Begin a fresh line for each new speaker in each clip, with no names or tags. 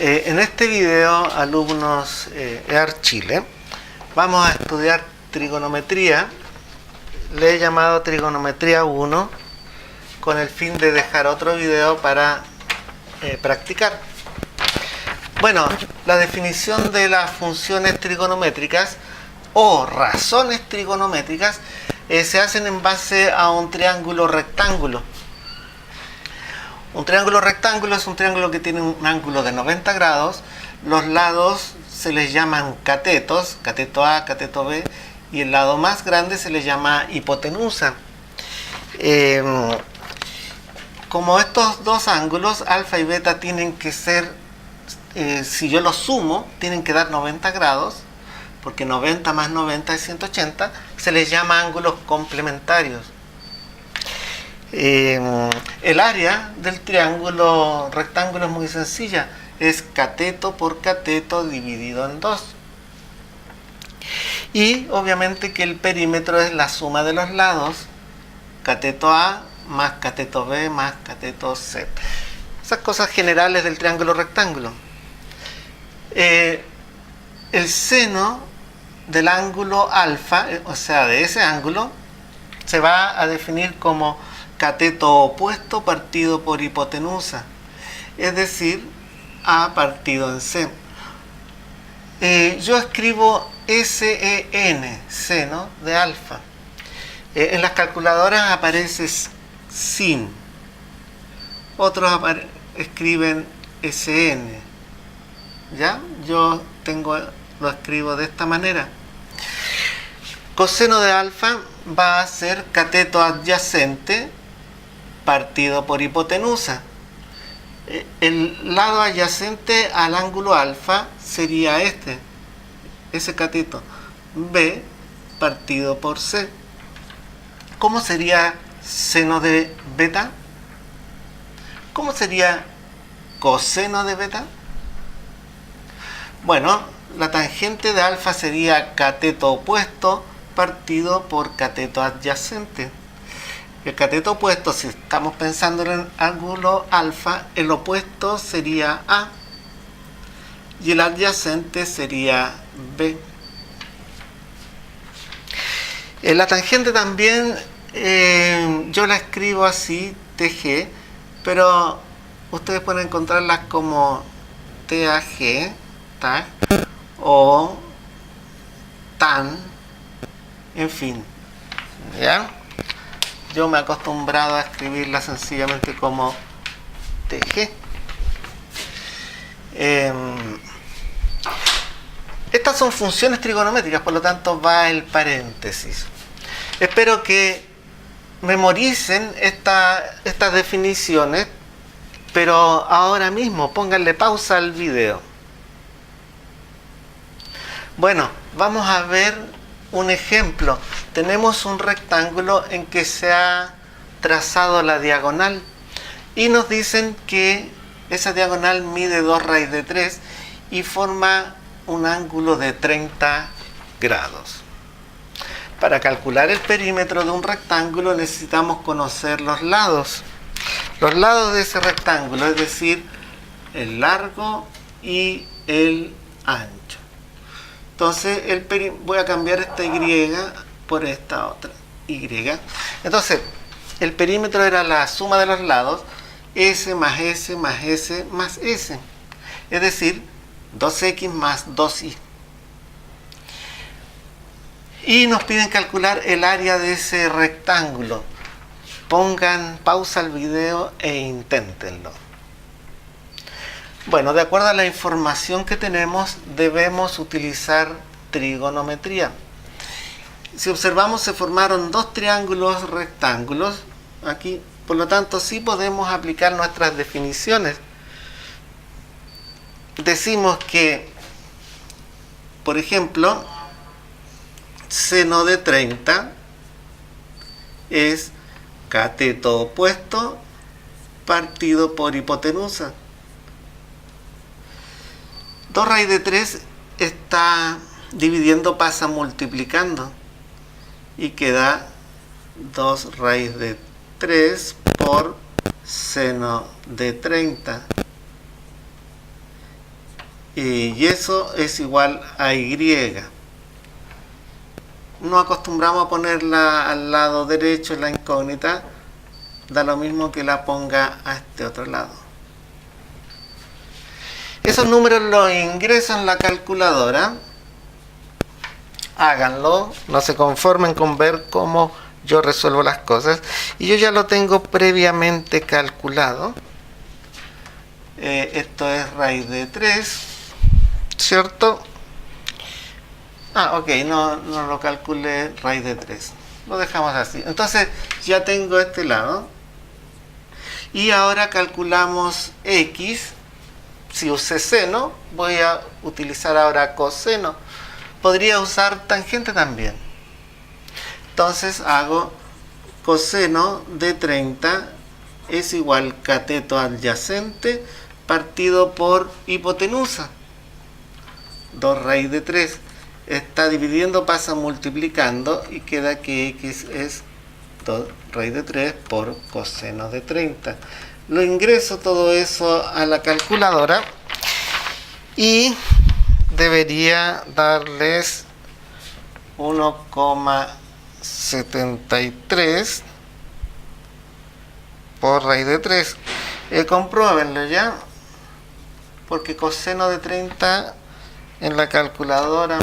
En este video, alumnos EAR Chile, vamos a estudiar trigonometría. Le he llamado trigonometría 1 con el fin de dejar otro video para practicar. Bueno, la definición de las funciones trigonométricas o razones trigonométricas se hacen en base a un triángulo rectángulo. Un triángulo rectángulo es un triángulo que tiene un ángulo de 90 grados. Los lados se les llaman catetos, cateto A, cateto B, y el lado más grande se le llama hipotenusa. Como estos dos ángulos, alfa y beta, tienen que ser, si yo los sumo, tienen que dar 90 grados, porque 90 más 90 es 180, se les llama ángulos complementarios. El área del triángulo rectángulo es muy sencilla, es cateto por cateto dividido en 2. Y obviamente que el perímetro es la suma de los lados, cateto A más cateto B más cateto C. Esas cosas generales del triángulo rectángulo. El seno del ángulo alfa, o sea, de ese ángulo, se va a definir como cateto opuesto partido por hipotenusa, es decir, A partido en C. Yo escribo SEN, seno de alfa. En las calculadoras aparece sin. Otros escriben SN. ¿Ya? Yo lo escribo de esta manera. Coseno de alfa va a ser cateto adyacente partido por hipotenusa. El lado adyacente al ángulo alfa sería ese cateto B partido por C. ¿Cómo sería seno de beta? ¿Cómo sería coseno de beta? Bueno, la tangente de alfa sería cateto opuesto partido por cateto adyacente. El cateto opuesto, si estamos pensando en el ángulo alfa, el opuesto sería A y el adyacente sería B. La tangente también yo la escribo así, TG, pero ustedes pueden encontrarlas como TAG, TAG, o TAN, en fin, ¿ya? Yo me he acostumbrado a escribirla sencillamente como TG. Estas son funciones trigonométricas, por lo tanto va el paréntesis. Espero que memoricen estas definiciones, pero ahora mismo pónganle pausa al video. Bueno, vamos a ver un ejemplo. Tenemos un rectángulo en que se ha trazado la diagonal y nos dicen que esa diagonal mide 2 raíz de 3 y forma un ángulo de 30 grados. Para calcular el perímetro de un rectángulo necesitamos conocer los lados. Los lados de ese rectángulo, es decir, el largo y el ancho. Entonces, voy a cambiar esta Y por esta otra Y. Entonces, el perímetro era la suma de los lados, S más S más S más S. Es decir, 2X más 2Y. Y nos piden calcular el área de ese rectángulo. Pongan pausa al video e inténtenlo. Bueno, de acuerdo a la información que tenemos, debemos utilizar trigonometría. Si observamos, se formaron dos triángulos rectángulos aquí, por lo tanto sí podemos aplicar nuestras definiciones. Decimos que, por ejemplo, seno de 30 es cateto opuesto partido por hipotenusa. 2 raíz de 3 está dividiendo, pasa multiplicando y queda 2 raíz de 3 por seno de 30. y eso es igual a y. No acostumbramos a ponerla al lado derecho en la incógnita, da lo mismo que la ponga a este otro lado. Esos números los ingreso en la calculadora. Háganlo, no se conformen con ver cómo yo resuelvo las cosas. Y yo ya lo tengo previamente calculado. Esto es raíz de 3, ¿cierto? Ok, no lo calculé raíz de 3. Lo dejamos así. Entonces ya tengo este lado. Y ahora calculamos x. Si usé seno, voy a utilizar ahora coseno. Podría usar tangente también. Entonces hago coseno de 30 es igual cateto adyacente partido por hipotenusa. 2 raíz de 3. Está dividiendo, pasa multiplicando y queda que x es 2 raíz de 3 por coseno de 30. Lo ingreso todo eso a la calculadora y debería darles 1,73 por raíz de 3. Compruébenlo ya, porque coseno de 30 en la calculadora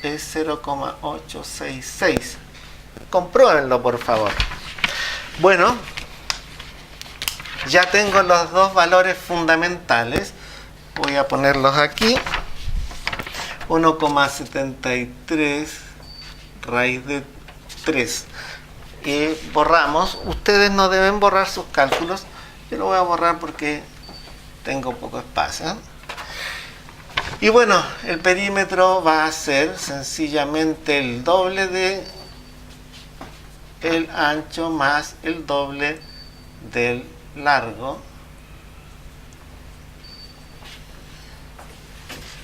es 0,866. Compruébenlo, por favor. Bueno, ya tengo los dos valores fundamentales. Voy a ponerlos aquí. 1,73 raíz de 3. Y borramos. Ustedes no deben borrar sus cálculos. Yo lo voy a borrar porque tengo poco espacio. Y bueno, el perímetro va a ser sencillamente el doble de el ancho más el doble del largo.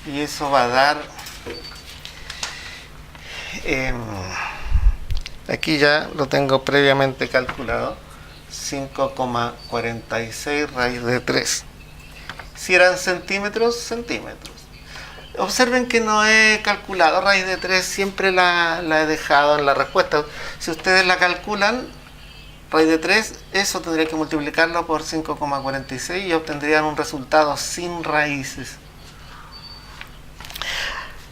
Y eso va a dar, aquí ya lo tengo previamente calculado, 5,46 raíz de 3. Si eran centímetros, centímetros. Observen que no he calculado raíz de 3, siempre la he dejado en la respuesta. Si ustedes la calculan, raíz de 3, eso tendría que multiplicarlo por 5,46 y obtendrían un resultado sin raíces.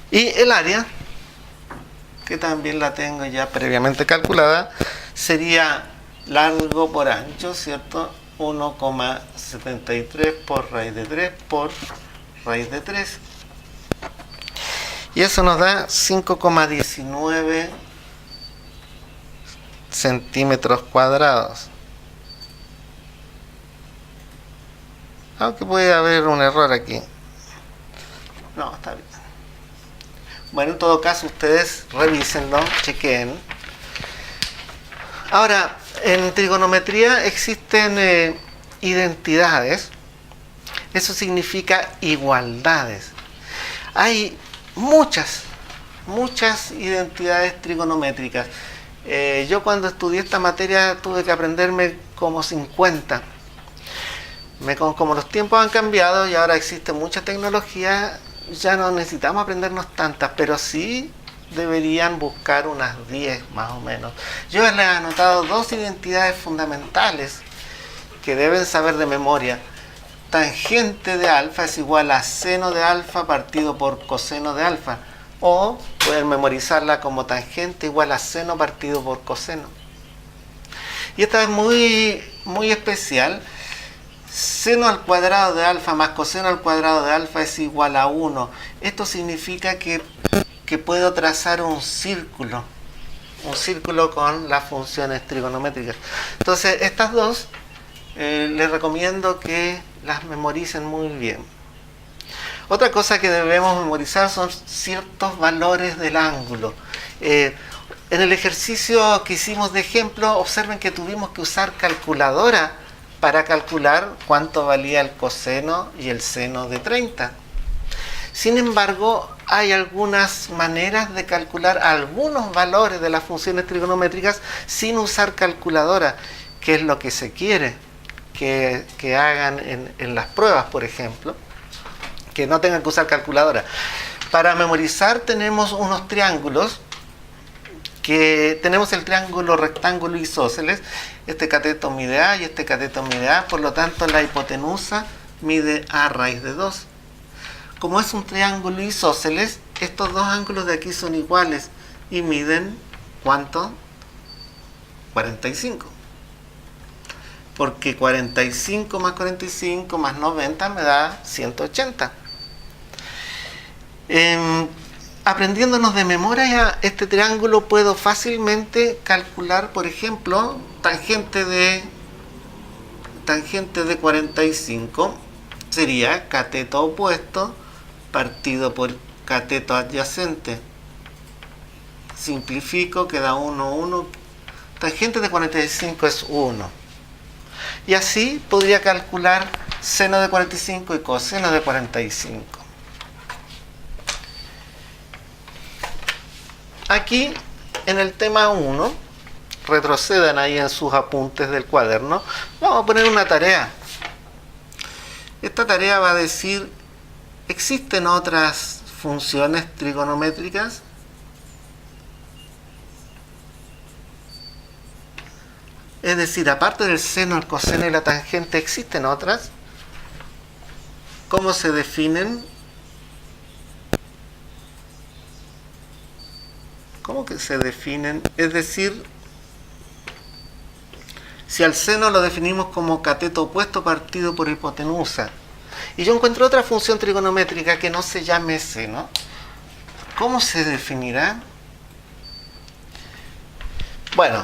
Y el área, que también la tengo ya previamente calculada, sería largo por ancho, ¿cierto? 1,73 por raíz de 3 por raíz de 3. Y eso nos da 5,19 centímetros cuadrados. Aunque puede haber un error aquí. No, está bien. Bueno, en todo caso, ustedes revísenlo, chequen. Ahora, en trigonometría existen identidades. Eso significa igualdades. Hay muchas identidades trigonométricas. Yo cuando estudié esta materia tuve que aprenderme como 50. Como los tiempos han cambiado y ahora existe mucha tecnología, ya no necesitamos aprendernos tantas, pero sí deberían buscar unas 10 más o menos. Yo les he anotado 2 identidades fundamentales que deben saber de memoria. Tangente de alfa es igual a seno de alfa partido por coseno de alfa. O pueden memorizarla como tangente igual a seno partido por coseno. Y esta es muy especial. Seno al cuadrado de alfa más coseno al cuadrado de alfa es igual a 1. Esto significa que puedo trazar un círculo con las funciones trigonométricas. Entonces, estas dos les recomiendo que las memoricen muy bien. Otra cosa que debemos memorizar son ciertos valores del ángulo. En el ejercicio que hicimos de ejemplo, observen que tuvimos que usar calculadora para calcular cuánto valía el coseno y el seno de 30. Sin embargo, hay algunas maneras de calcular algunos valores de las funciones trigonométricas sin usar calculadora, que es lo que se quiere que hagan en las pruebas, por ejemplo, que no tengan que usar calculadora. Para memorizar tenemos unos triángulos, que tenemos el triángulo rectángulo isósceles. Este cateto mide A y este cateto mide A, por lo tanto la hipotenusa mide A raíz de 2. Como es un triángulo isósceles, estos dos ángulos de aquí son iguales y miden, ¿cuánto? 45. Porque 45 más 45 más 90 me da 180. Aprendiéndonos de memoria este triángulo, puedo fácilmente calcular, por ejemplo, tangente de 45 sería cateto opuesto partido por cateto adyacente. Simplifico, queda 1, 1. Tangente de 45 es 1. Y así podría calcular seno de 45 y coseno de 45. Aquí, en el tema 1, retrocedan ahí en sus apuntes del cuaderno, vamos a poner una tarea. Esta tarea va a decir, ¿existen otras funciones trigonométricas? Es decir, aparte del seno, el coseno y la tangente, ¿existen otras? ¿Cómo se definen? ¿Cómo que se definen? Es decir, si al seno lo definimos como cateto opuesto partido por hipotenusa, y yo encuentro otra función trigonométrica que no se llame seno, ¿cómo se definirá? Bueno,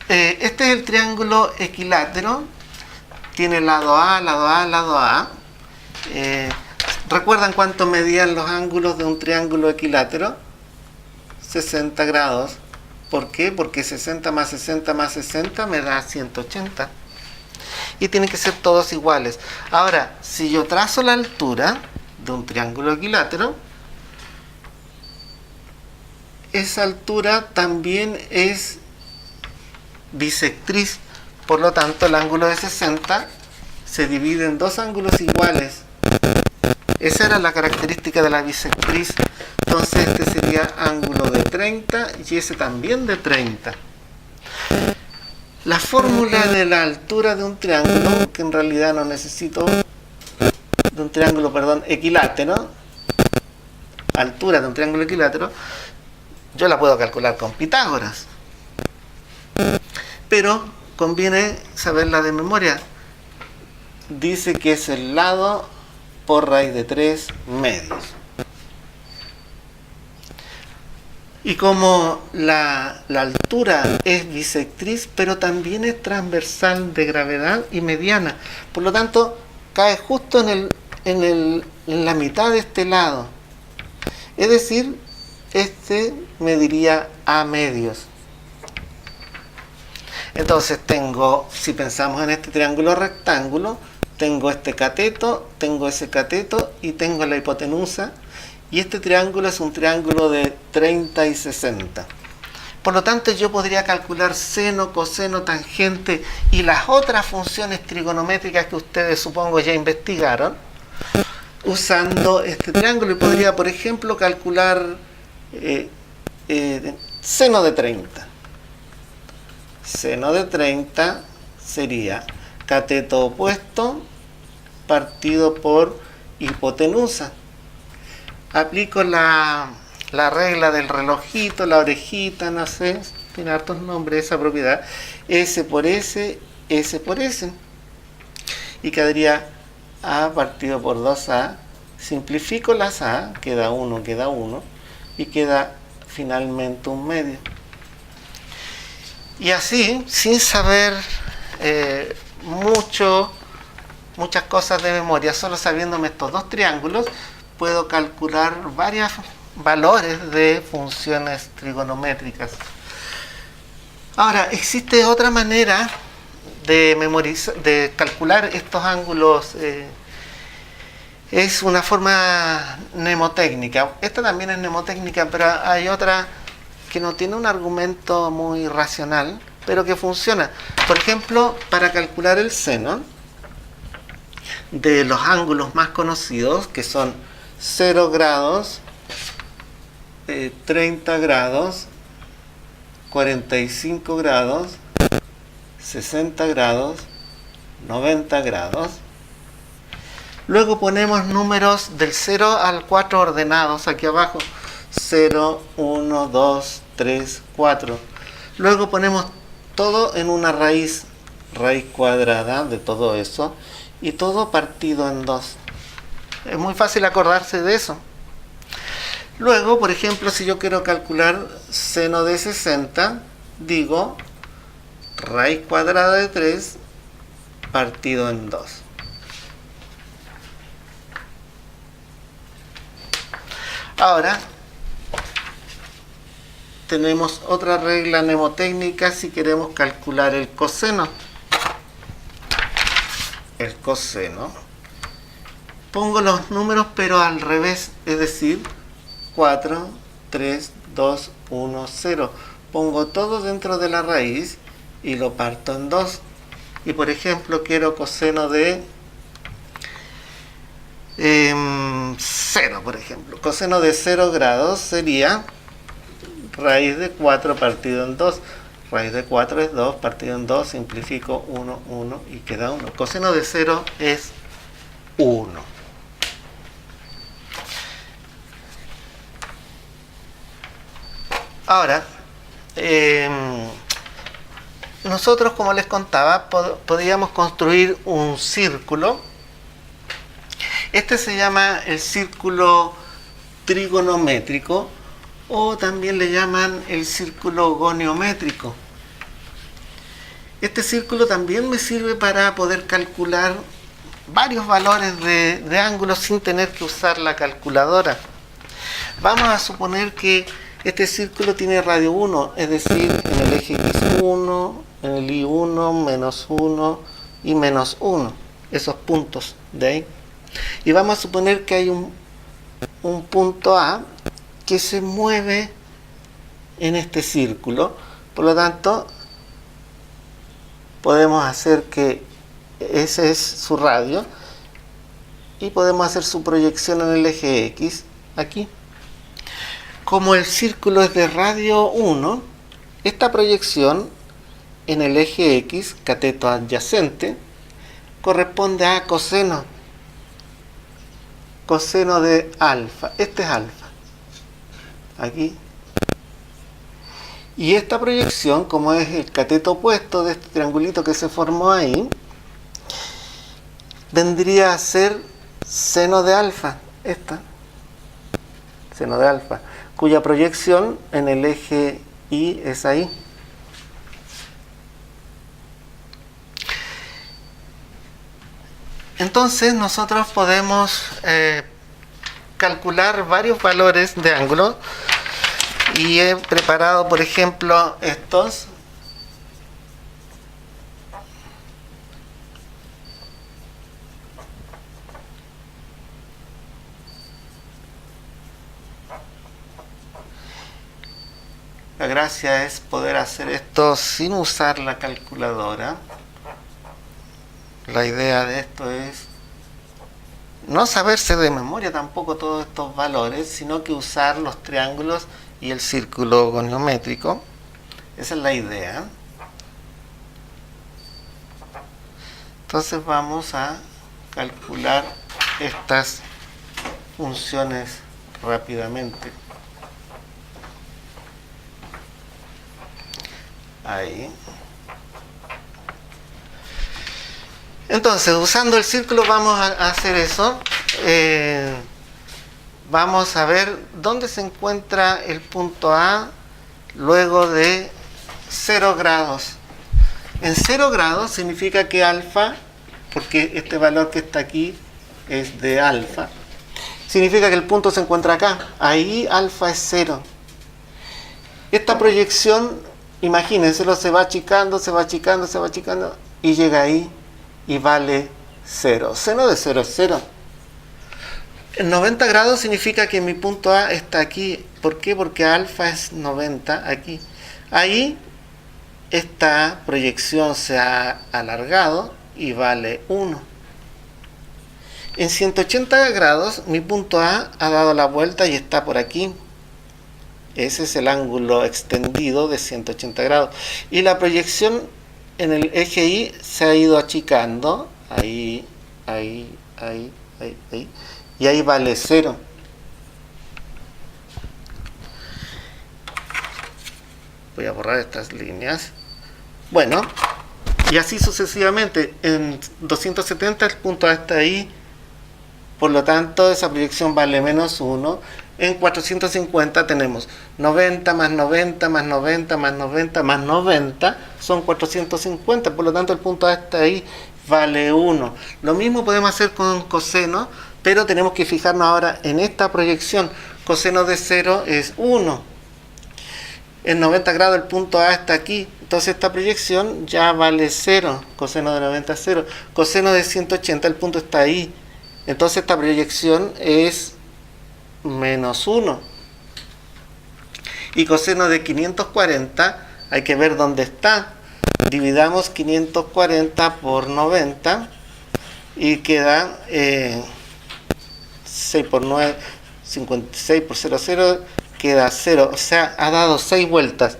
este es el triángulo equilátero, tiene lado A, lado A, lado A. ¿Recuerdan cuánto medían los ángulos de un triángulo equilátero? 60 grados. ¿Por qué? Porque 60 más 60 más 60 me da 180. Y tienen que ser todos iguales. Ahora, si yo trazo la altura de un triángulo equilátero, esa altura también es bisectriz. Por lo tanto, el ángulo de 60 se divide en dos ángulos iguales. Esa era la característica de la bisectriz. Entonces este sería ángulo de 30 y ese también de 30. La fórmula de la altura de un triángulo, que en realidad no necesito, de un triángulo, equilátero, altura de un triángulo equilátero, yo la puedo calcular con Pitágoras. Pero conviene saberla de memoria. Dice que es el lado por raíz de 3 medios. Y como la altura es bisectriz, pero también es transversal de gravedad y mediana, por lo tanto cae justo en la mitad de este lado. Es decir, este mediría A medios. Entonces tengo, si pensamos en este triángulo rectángulo, tengo este cateto, tengo ese cateto y tengo la hipotenusa. Y este triángulo es un triángulo de 30 y 60. Por lo tanto, yo podría calcular seno, coseno, tangente y las otras funciones trigonométricas que ustedes supongo ya investigaron usando este triángulo. Y podría, por ejemplo, calcular seno de 30. Seno de 30 sería cateto opuesto partido por hipotenusa. Aplico la regla del relojito, la orejita, no sé, tiene hartos nombres esa propiedad. S por S, S por S. Y quedaría A partido por 2A. Simplifico las A, queda 1, y queda finalmente un medio. Y así, sin saber muchas cosas de memoria, solo sabiéndome estos dos triángulos, puedo calcular varios valores de funciones trigonométricas. Ahora, existe otra manera de calcular estos ángulos. Es una forma mnemotécnica. Esta también es mnemotécnica, pero hay otra que no tiene un argumento muy racional, pero que funciona. Por ejemplo, para calcular el seno, de los ángulos más conocidos, que son 0 grados, 30 grados, 45 grados, 60 grados, 90 grados. Luego ponemos números del 0 al 4 ordenados aquí abajo. 0, 1, 2, 3, 4. Luego ponemos todo en una raíz cuadrada de todo eso, y todo partido en 2. Es muy fácil acordarse de eso. Luego, por ejemplo, si yo quiero calcular seno de 60, digo raíz cuadrada de 3 partido en 2. Ahora tenemos otra regla mnemotécnica si queremos calcular el coseno. El coseno. Pongo los números pero al revés, es decir, 4, 3, 2, 1, 0. Pongo todo dentro de la raíz y lo parto en 2. Y por ejemplo quiero coseno de 0, por ejemplo. Coseno de 0 grados sería raíz de 4 partido en 2. Raíz de 4 es 2 partido en 2. Simplifico 1, 1 y queda 1. Coseno de 0 es 1. Ahora, nosotros, como les contaba, podíamos construir un círculo. Este se llama el círculo trigonométrico, o también le llaman el círculo goniométrico. Este círculo también me sirve para poder calcular varios valores de ángulos sin tener que usar la calculadora. Vamos a suponer que este círculo tiene radio 1, es decir, en el eje X1, en el Y1, menos 1 y menos 1, esos puntos de ahí. Y vamos a suponer que hay un punto A que se mueve en este círculo. Por lo tanto, podemos hacer que ese es su radio y podemos hacer su proyección en el eje X aquí. Como el círculo es de radio 1, esta proyección en el eje X, cateto adyacente, corresponde a coseno. Coseno de alfa. Este es alfa. Aquí. Y esta proyección, como es el cateto opuesto de este triangulito que se formó ahí, vendría a ser seno de alfa. Esta. Seno de alfa. Cuya proyección en el eje Y es ahí. Entonces nosotros podemos calcular varios valores de ángulo, y he preparado, por ejemplo, estos. La gracia es poder hacer esto sin usar la calculadora. La idea de esto es no saberse de memoria tampoco todos estos valores, sino que usar los triángulos y el círculo goniométrico. Esa es la idea. Entonces vamos a calcular estas funciones rápidamente. Ahí. Entonces, usando el círculo vamos a hacer eso. Vamos a ver dónde se encuentra el punto A luego de 0 grados. En 0 grados significa que alfa, porque este valor que está aquí es de alfa, significa que el punto se encuentra acá. Ahí alfa es 0. Esta proyección, imagínenselo, se va achicando, se va achicando, se va achicando y llega ahí y vale 0. Seno de 0 es 0. En 90 grados significa que mi punto A está aquí. ¿Por qué? Porque alfa es 90 aquí. Ahí esta proyección se ha alargado y vale 1. En 180 grados mi punto A ha dado la vuelta y está por aquí. Ese es el ángulo extendido de 180 grados. Y la proyección en el eje Y se ha ido achicando. Ahí. Y ahí vale 0. Voy a borrar estas líneas. Bueno, y así sucesivamente. En 270 el punto A está ahí. Por lo tanto, esa proyección vale menos 1. En 450 tenemos 90 más 90 más 90 más 90 más 90 son 450. Por lo tanto, el punto A está ahí, vale 1. Lo mismo podemos hacer con coseno, pero tenemos que fijarnos ahora en esta proyección. Coseno de 0 es 1. En 90 grados el punto A está aquí. Entonces esta proyección ya vale 0. Coseno de 90 es 0. Coseno de 180 el punto está ahí. Entonces esta proyección es menos 1. Y coseno de 540 hay que ver dónde está. Dividamos 540 por 90 y queda 6 por 9, 56 por 0, 0, queda 0. O sea, ha dado 6 vueltas.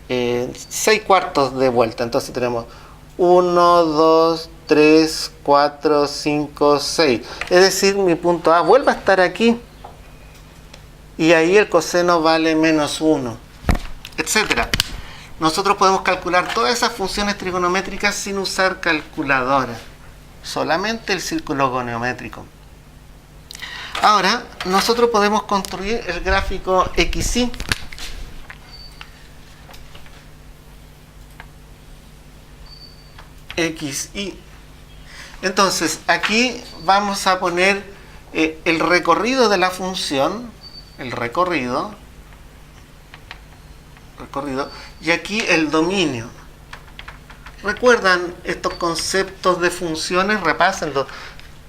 6 cuartos de vuelta. Entonces tenemos 1, 2, 3, 4, 5, 6. Es decir, mi punto A vuelve a estar aquí. Y ahí el coseno vale menos 1. Etcétera. Nosotros podemos calcular todas esas funciones trigonométricas sin usar calculadora. Solamente el círculo goniométrico. Ahora, nosotros podemos construir el gráfico XY. XY. Entonces, aquí vamos a poner el recorrido de la función, el recorrido, y aquí el dominio. ¿Recuerdan estos conceptos de funciones? Repásenlo.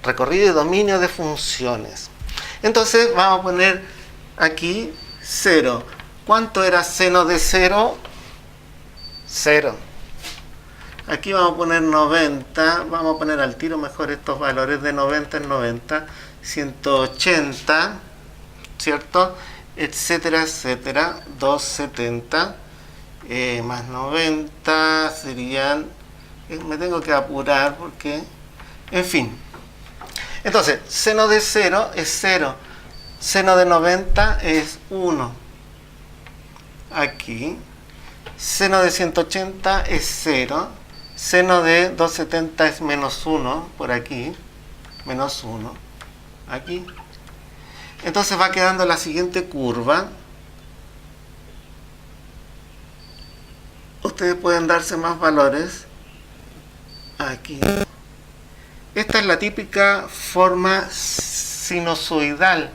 Recorrido y dominio de funciones. Entonces, vamos a poner aquí 0. ¿Cuánto era seno de 0? 0. Aquí vamos a poner 90, vamos a poner al tiro mejor estos valores de 90 en 90, 180, ¿cierto? Etcétera, etcétera, 270, más 90 serían, me tengo que apurar porque, en fin. Entonces, seno de 0 es 0, seno de 90 es 1, aquí, seno de 180 es 0, seno de 270 es menos 1, por aquí, menos 1, aquí. Entonces va quedando la siguiente curva. Ustedes pueden darse más valores. Aquí. Esta es la típica forma sinusoidal.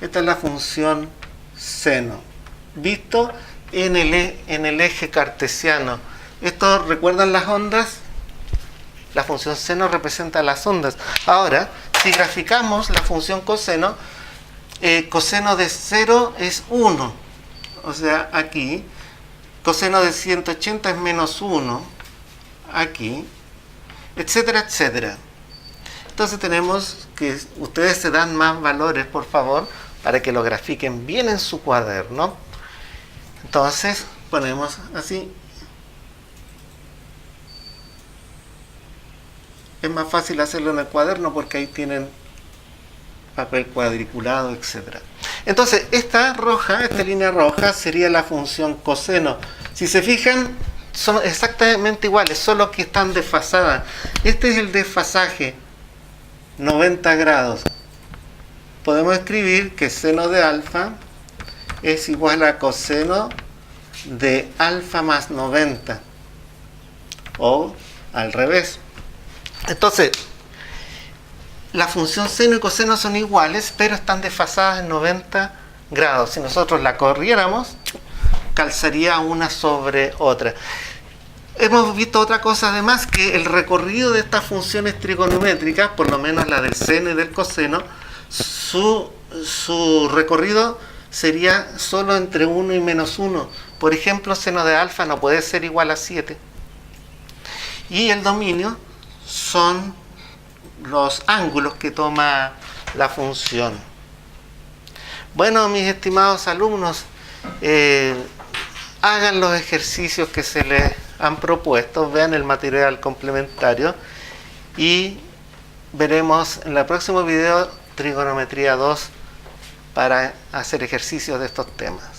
Esta es la función seno, visto en el eje cartesiano. ¿Esto recuerdan las ondas? La función seno representa las ondas. Ahora, si graficamos la función coseno, coseno de 0 es 1. O sea, aquí. Coseno de 180 es menos 1. Aquí. Etcétera, etcétera. Entonces tenemos que ustedes se dan más valores, por favor, para que lo grafiquen bien en su cuaderno. Entonces, ponemos así. Es más fácil hacerlo en el cuaderno porque ahí tienen papel cuadriculado, etc. Entonces, esta línea roja sería la función coseno. Si se fijan, son exactamente iguales, solo que están desfasadas. Este es el desfasaje, 90 grados. Podemos escribir que seno de alfa es igual a coseno de alfa más 90. O al revés. Entonces, la función seno y coseno son iguales, pero están desfasadas en 90 grados. Si nosotros la corriéramos, calzaría una sobre otra. Hemos visto otra cosa además, que el recorrido de estas funciones trigonométricas, por lo menos la del seno y del coseno, su recorrido sería solo entre 1 y menos 1. Por ejemplo, seno de alfa no puede ser igual a 7. Y el dominio son los ángulos que toma la función. Bueno, mis estimados alumnos, hagan los ejercicios que se les han propuesto, vean el material complementario y veremos en el próximo video trigonometría 2 para hacer ejercicios de estos temas.